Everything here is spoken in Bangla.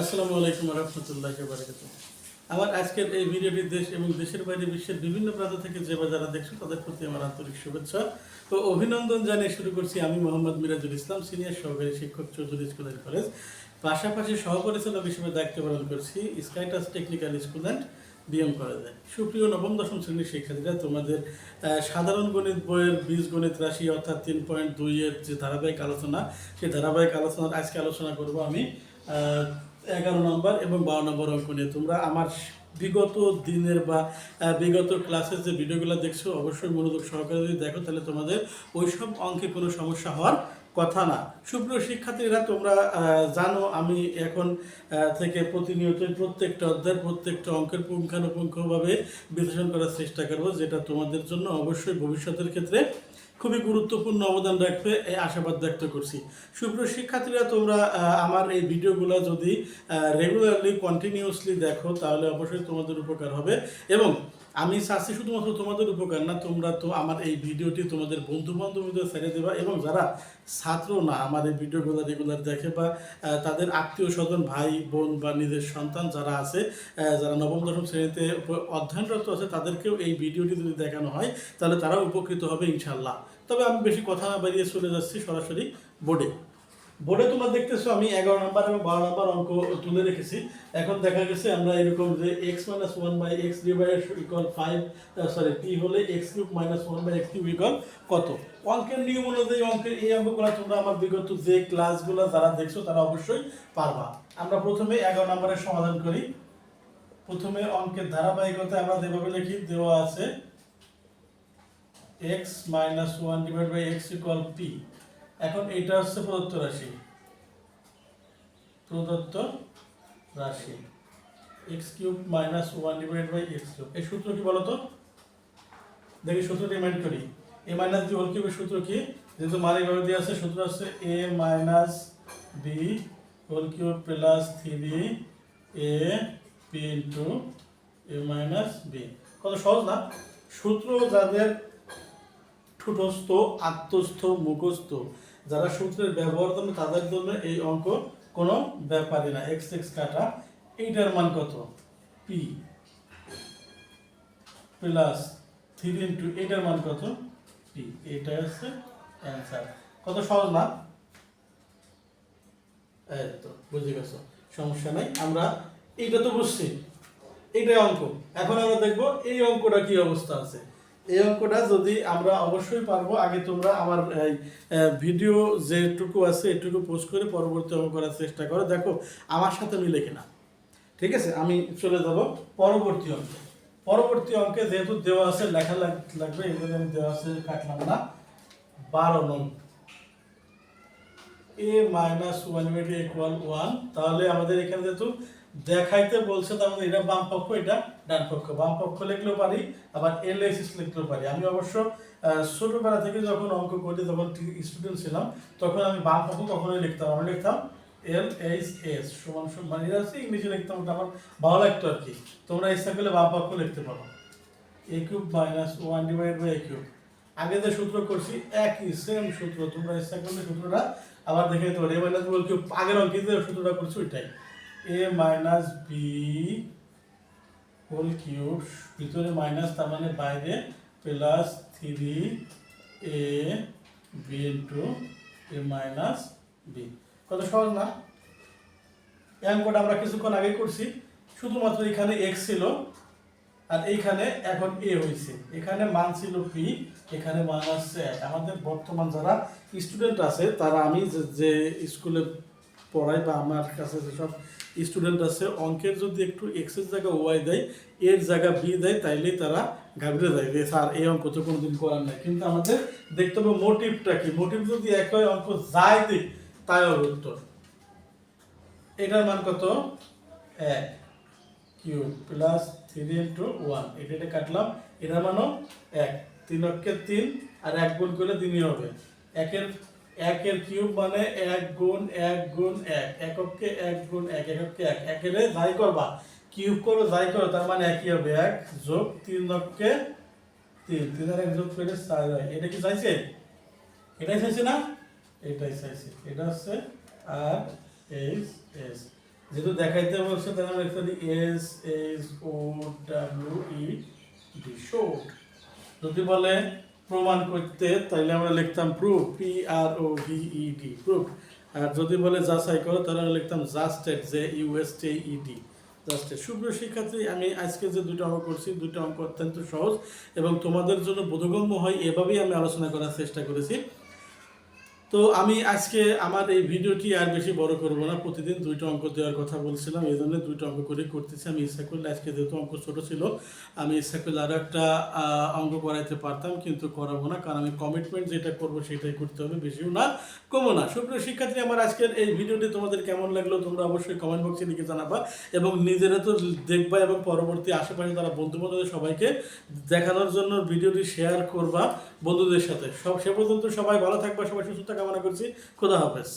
আসসালামু আলাইকুম রহমতুল্লাহি ওয়া বারাকাতুহু। আমার আজকের এই ভিডিওটি দেশ এবং দেশের বাইরে বিশ্বের বিভিন্ন প্রান্ত থেকে যে বা যারা দেখছো তাদের প্রতি আমার আন্তরিক শুভেচ্ছা ও অভিনন্দন জানিয়ে শুরু করছি। আমি মোহাম্মদ মিরাজুল ইসলাম, সিনিয়র সহকারী শিক্ষক, চৌধুরী স্কুল অ্যান্ড কলেজ। পাশাপাশি সহপরিচালক হিসেবে দায়িত্ব পালন করছি স্কাইটাস টেকনিক্যাল স্কুল অ্যান্ড বিএম কলেজে। সুপ্রিয় নবম দশম শ্রেণীর শিক্ষার্থীরা, তোমাদের সাধারণ গণিত বইয়ের বীজগণিত রাশি অর্থাৎ 3.2 এর যে ধারাবাহিক আলোচনা, সেই ধারাবাহিক আলোচনার আজকে আলোচনা করব আমি 11 নম্বর এবং 12 নম্বর অঙ্ক নিয়ে। তোমরা আমার বিগত দিনের বা বিগত ক্লাসের যে ভিডিওগুলো দেখছো অবশ্যই মনোযোগ সহকারে যদি দেখো তাহলে তোমাদের ওইসব অঙ্কে কোনো সমস্যা হওয়ার কথা না। সুপ্রিয় শিক্ষার্থীরা, তোমরা জানো আমি এখন থেকে প্রতিনিয়ত প্রত্যেকটা অধ্যায়ের প্রত্যেকটা অঙ্কের পুঙ্খানুপুঙ্খভাবে বিশ্লেষণ করার চেষ্টা করব, যেটা তোমাদের জন্য অবশ্যই ভবিষ্যতের ক্ষেত্রে খুবই গুরুত্বপূর্ণ অবদান রাখবে এই আশাবাদ ব্যক্ত করছি। সুপ্রিয় শিক্ষার্থীরা, তোমরা আমার এই ভিডিওগুলো যদি রেগুলারলি কন্টিনিউয়াসলি দেখো তাহলে অবশ্যই তোমাদের উপকার হবে। এবং আমি চাচ্ছি শুধুমাত্র তোমাদের উপকার না, তোমরা তো আমার এই ভিডিওটি তোমাদের বন্ধু বান্ধবদের ছেড়ে দেবা, এবং যারা ছাত্র না আমার এই ভিডিওগুলো রেগুলার দেখে বা তাদের আত্মীয় স্বজন, ভাই বোন বা নিজের সন্তান যারা আছে, যারা নবম দশম শ্রেণীতে অধ্যয়নরত আছে, তাদেরকেও এই ভিডিওটি যদি দেখানো হয় তাহলে তারা উপকৃত হবে ইনশাল্লাহ। তবে আমি বেশি কথা না বাড়িয়ে চলে যাচ্ছি সরাসরি বোর্ডে। তোমরা দেখতেছো আমি 11 নম্বর এবং 12 নম্বর অঙ্ক তুলে রেখেছি। এখন দেখা গেছে আমরা এরকম যে x - 1/x divided equal 5 p হলে x³ - 1/x³ ইকুয়াল কত। অঙ্কের নিয়ম অনুযায়ী অঙ্কের এই অঙ্কগুলো তোমরা আমার বিগত যে ক্লাসগুলো যারা দেখছো তারা অবশ্যই পারবা। আমরা প্রথমে 11 নম্বরের সমাধান করি। প্রথমে অঙ্কের ধারাবাহিকতা আমরা যেভাবে লিখি, দেওয়া আছে x - 1/x ইকুয়াল p। এখন এটা হচ্ছে প্রদত্ত রাশি x³ - 1/x³। এই সূত্র কি বলতো? দেখি সূত্রটি রিমাইন্ড করি। a - b হোল কিউবের সূত্র কি? যেহেতু মানে ভাবে দেওয়া আছে, সূত্র হচ্ছে a - b whole cube plus 3ab into a - b। কত সহজ না? সূত্র যাদের ঠুটস্থ, আত্মস্থ, মুখস্থ, যারা সূত্রের ব্যবহার করেন তাদের জন্য এই অঙ্ক কোনো ব্যাপারই না। x কাটা, এইটার মান কত? p প্লাস 3 ইনটু এইটার মান কত? p। এইটা হচ্ছে অ্যান্সার। কত সহজ না? এই তো বুঝে গেছো, সমস্যা নাই। আমরা এইটা তো বুঝছি, এইটাই অঙ্ক। এখন আমরা দেখব এই অঙ্কটা কি অবস্থা আছে। এই অঙ্কটা যদি আমরা অবশ্যই পারবো, আগে তোমরা আমার ভিডিও যেটুকু আছে এটুকু পোস্ট করে পরবর্তী অঙ্ক করার চেষ্টা করো, দেখো আমার সাথে মিলে কিনা। ঠিক আছে, আমি চলে যাব পরবর্তী অঙ্কে। পরবর্তী অঙ্কে যেহেতু দেওয়া আছে লেখা লাগবে, এগুলো আমি দেওয়া আছে কাটলাম না। 12 নং a - 1/a ইকুয়াল 1। তাহলে আমাদের এখানে যেহেতু দেখাইতে বলছে, তার মানে এটা বাম পক্ষ, এটা ডান পক্ষ। বাম পক্ষ লিখলেও পারি, আবার LHS লিখলেও পারি। আমি অবশ্য ছোটবেলা থেকে যখন অঙ্ক করতে, যখন স্টুডেন্ট ছিলাম, তখন আমি বাম পক্ষ কখনোই লিখতাম, আমি লিখতাম LHS সমান সমান, মানে এটা হচ্ছে ইংলিশে লিখতাম, ওটা আমার ভালো লাগতো আর কি। তোমরা ইচ্ছা করলে বাম পক্ষ লিখতে পারো, a³ - 1/a³। আগে যে সূত্র করছি একই সেম সূত্র, তোমরা ইচ্ছা করলে সূত্রটা আবার দেখে নিতে পারো। a - b আগের অঙ্কে যে সূত্রটা করছি ওইটাই, a - b হোল কিউব, ভিতরে মাইনাস তার মানে বাইরে, plus 3ab into a - b। কত সহজ না? এই অঙ্কটা আমরা কিছুক্ষণ আগে করছি, শুধুমাত্র এখানে x ছিল আর এইখানে এখন a হয়েছে। এখানে মান ছিল p, এখানে মান আসছে 1। আমাদের বর্তমান যারা স্টুডেন্ট আছে তারা, আমি যে স্কুলে পড়াই বা আমার কাছে যেসব স্টুডেন্ট আছে, অঙ্কের যদি একটু x এর জায়গা y দেয়, এর জায়গা b দেয়, তাইলেই তারা ঘাবড়ে যায় যে স্যার এই অঙ্ক তো কোনোদিন করার নাই। কিন্তু আমাদের দেখতে হবে মোটিভটা কি। মোটিভ যদি এক হয়, অঙ্ক যাই দিক তাই হবে উত্তর। এটার মান কত? 1 কিউব প্লাস 3 ইনটু 1। এটা কাটলাম, এটার মানও 1। 3 অক্ষে 3 আর 1 গুণ করলে 3ই হবে। একের কিউব মানে 1 গুণ 1 গুণ 1, এককে 1 গুণ 1, এককে 1। একের যাই করবা, কিউব করো যাই করো, তার মানে একই হবে। 1 যোগ 3 অক্ষে 3, 3 আর 1 যোগ করে 4 হয়। এটা কি চাইছে? এটাই চাইছে না? এটাই চাইছে। এটা হচ্ছে আর এইচ এস। যেহেতু দেখাইতে বলছে তাহলে আমরা লিখতে পারি SHOWED শোড। যদি বলে প্রমাণ করতে তাহলে আমরা লিখতাম প্রুফ PROVED প্রুফ। আর যদি বলে যাচাই করো তাহলে আমরা লিখতাম জাস্টেড JUSTED জাস্টেড। সুপ্রিয় শিক্ষার্থী, আমি আজকে যে দুটো অঙ্ক করছি দুটো অঙ্ক অত্যন্ত সহজ এবং তোমাদের জন্য বোধগম্য হয় এভাবেই আমি আলোচনা করার চেষ্টা করেছি। তো আমি আজকে আমার এই ভিডিওটি আর বেশি বড় করব না, প্রতিদিন দুইটা অঙ্ক দেওয়ার কথা বলছিলাম, এই জন্য দুইটা অঙ্ক করে করতেছি। আমি ইচ্ছা করলে আজকে যেহেতু অঙ্ক ছোট ছিল আমি ইচ্ছা করলে আরও একটা অঙ্ক করাইতে পারতাম, কিন্তু করাবো না, কারণ আমি কমিটমেন্ট যেটা করব সেটাই করতে হবে, বেশিও না কমও না। সুপ্রিয় শিক্ষার্থী, আমার আজকের এই ভিডিওটি তোমাদের কেমন লাগলো তোমরা অবশ্যই কমেন্ট বক্সে লিখে জানাবা এবং নিজেরা তো দেখবা এবং পরবর্তী আশেপাশে তারা বন্ধু বান্ধবদের সবাইকে দেখানোর জন্য ভিডিওটি শেয়ার করবা বন্ধুদের সাথে। সে পর্যন্ত সবাই ভালো থাকবা, সবাই সুস্থতা কামনা করছি। খোদা হাফেজ।